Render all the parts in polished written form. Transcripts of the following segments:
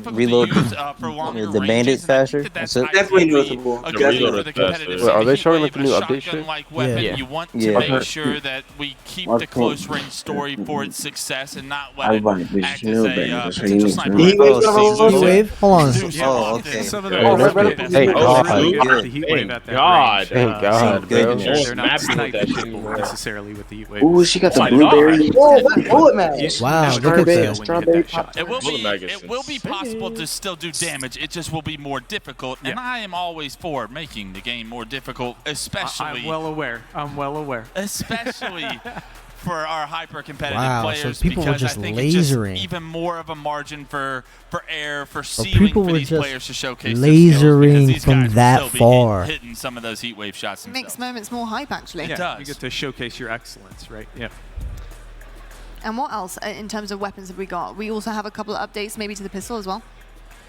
reload for longer the bandits faster. That's it. Definitely noticeable. A Definitely. good for the competitive Wait, are they heat showing wave, like the new a update shit? shotgun-like weapon. Yeah. You want to Yeah. make sure that we keep the close range story for its success and not let it Everybody, act as a potential sniper Heat rifle. wave's gonna roll Heat wave? Hold on. Do so Oh, often. okay. Some of Hey, the let's best get- weapons hey, are God. really good Good. with the heat wave at that God. range. Thank God, Thank bro. goodness. They're not Snapping with that shit sniping anymore. necessarily with the heat wave. Ooh, she got the Why blueberry. not? Whoa, what bullet match? Wow, Now, look at strawberry- that. Strawberry shot. It will Bullet be magazines. it will be possible to still do damage. It just will be more difficult, and I am always for making the game more difficult, especially I'm well aware. I'm well aware. especially for our hyper-competitive Wow, so players, people were because just I think it's just lasering. even more of a margin for error, for So ceiling people for were these just players to showcase their skills, because lasering these from guys will that still be far. hitting some of those heat wave shots themselves. Makes moments more hype, actually. It Yeah, does. you get to showcase your excellence, right? Yeah. And what else in terms of weapons have we got? We also have a couple of updates, maybe to the pistol as well.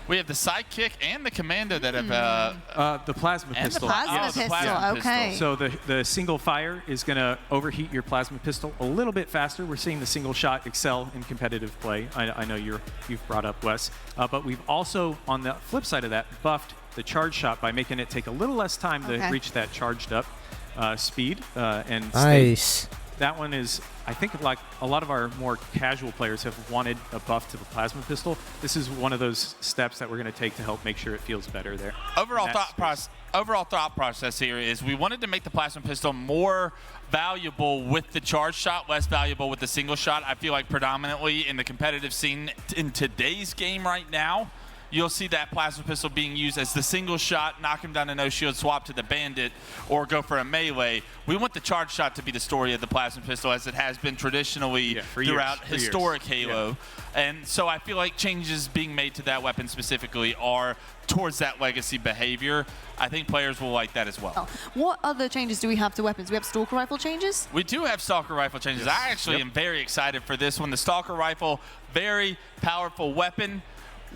We have the sidekick and the commando that have The plasma and pistol. the Plasma yeah, pistol, the plasma okay. pistol. So the single fire is going to overheat your plasma pistol a little bit faster. We're seeing the single shot excel in competitive play. I know you've brought up Wes, but we've also, on the flip side of that, buffed the charge shot by making it take a little less time to reach that charged up speed and state. Nice. That one is, I think, like a lot of our more casual players have wanted a buff to the plasma pistol. This is one of those steps that we're going to take to help make sure it feels better there. Overall thought process here is we wanted to make the plasma pistol more valuable with the charge shot, less valuable with the single shot. I feel like predominantly in the competitive scene in today's game right now, you'll see that plasma pistol being used as the single shot, knock him down to no shield, swap to the bandit, or go for a melee. We want the charge shot to be the story of the plasma pistol, as it has been traditionally throughout historic Halo. And so I feel like changes being made to that weapon specifically are towards that legacy behavior. I think players will like that as well. What other changes do we have to weapons? We have Stalker rifle changes? We do have Stalker rifle changes. I actually am very excited for this one. The Stalker rifle, very powerful weapon.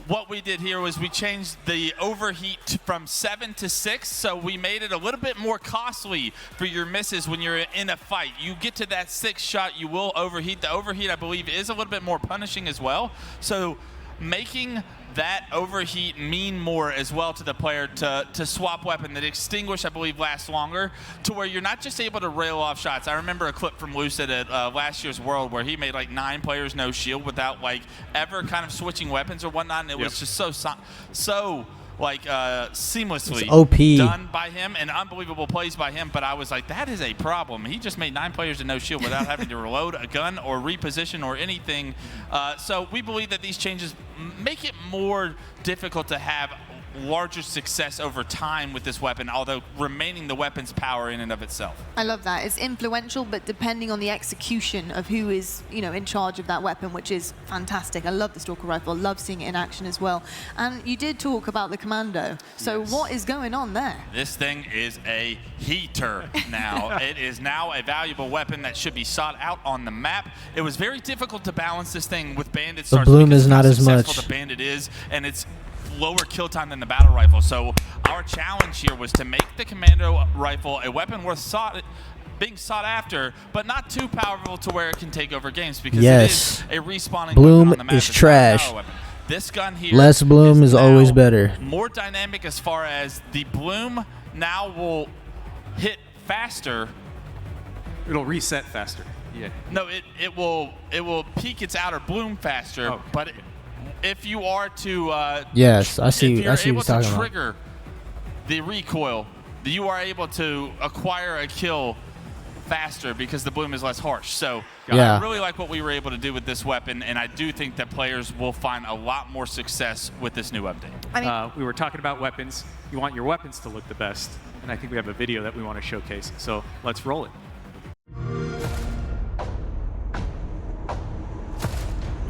What we did here was we changed the overheat from 7 to 6, so we made it a little bit more costly for your misses when you're in a fight. You get to that 6th shot, you will overheat. The overheat, I believe, is a little bit more punishing as well. So making that overheat mean more as well to the player to swap weapon. That extinguish, I believe, lasts longer, to where you're not just able to rail off shots. I remember a clip from Lucid at last year's World where he made like 9 players no shield without like ever kind of switching weapons or whatnot, and it was just so like seamlessly OP. done by him and unbelievable plays by him. But I was like, that is a problem. He just made 9 players to no shield without having to reload a gun or reposition or anything. So we believe that these changes make it more difficult to have larger success over time with this weapon, although remaining the weapon's power in and of itself. I love that. It's influential, but depending on the execution of who is, in charge of that weapon, which is fantastic. I love the Stalker rifle. Love seeing it in action as well. And you did talk about the Commando. So what is going on there? This thing is a heater now. It is now a valuable weapon that should be sought out on the map. It was very difficult to balance this thing with bandits. The bloom is not as much. The bandit is, and it's lower kill time than the battle rifle. So our challenge here was to make the Commando rifle a weapon worth being sought after, but not too powerful to where it can take over games, because it is a respawning bloom weapon on the map. is trash. This gun here, Less bloom is always better. More dynamic as far as the bloom now will hit faster. It'll reset faster. Yeah. No, it will peak its outer bloom faster, but if you are to yes, I see. if you're I see able what you're to talking about. trigger the recoil, you are able to acquire a kill faster because the bloom is less harsh. So I really like what we were able to do with this weapon, and I do think that players will find a lot more success with this new update. We were talking about weapons. You want your weapons to look the best, and I think we have a video that we want to showcase. So let's roll it.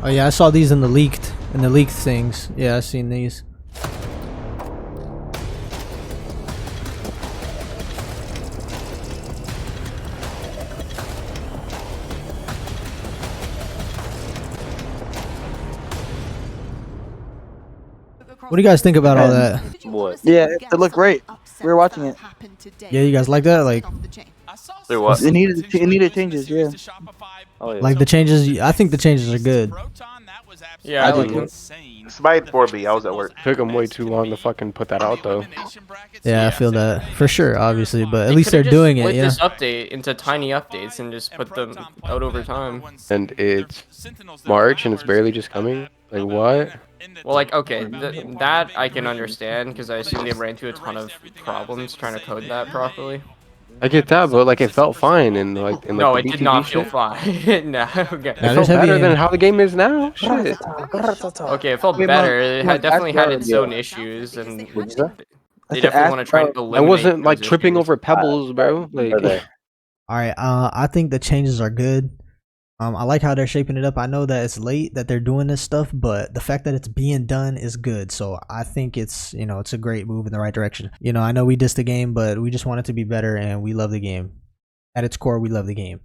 Oh yeah, I saw these in the leaked things. Yeah, I seen these. What do you guys think about all that? What? Yeah, it looked great. We were watching it. Yeah, you guys like that? Like, It needed changes, yeah. Oh, yeah. like the changes. I think the changes are good. Proton, that was Yeah, I like it. Smite 4B. I was at work. Took them way too long to fucking put that out though. Yeah, I feel that for sure, obviously, but at least could've they're just doing it. split Yeah. this update into tiny updates and just put them out over time. And it's March and it's barely just coming. Like what? Well, like, okay, that I can understand because I assume they ran into a ton of problems trying to code that properly. I get that, but like it felt fine and like in like No, the it did BTB not feel shit. fine. No, okay. It felt better than how the game is now. Shit. Okay, it felt better. It had definitely had its own issues, and they definitely want to try and eliminate. I wasn't like those tripping issues. over pebbles, bro. Like, All right. I think the changes are good. I like how they're shaping it up. I know that it's late that they're doing this stuff, but the fact that it's being done is good. So I think it's, you know, it's a great move in the right direction. You know, I know we dissed the game, but we just want it to be better, and we love the game. At its core, we love the game,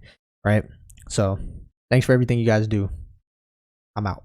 right? So thanks for everything you guys do. I'm out.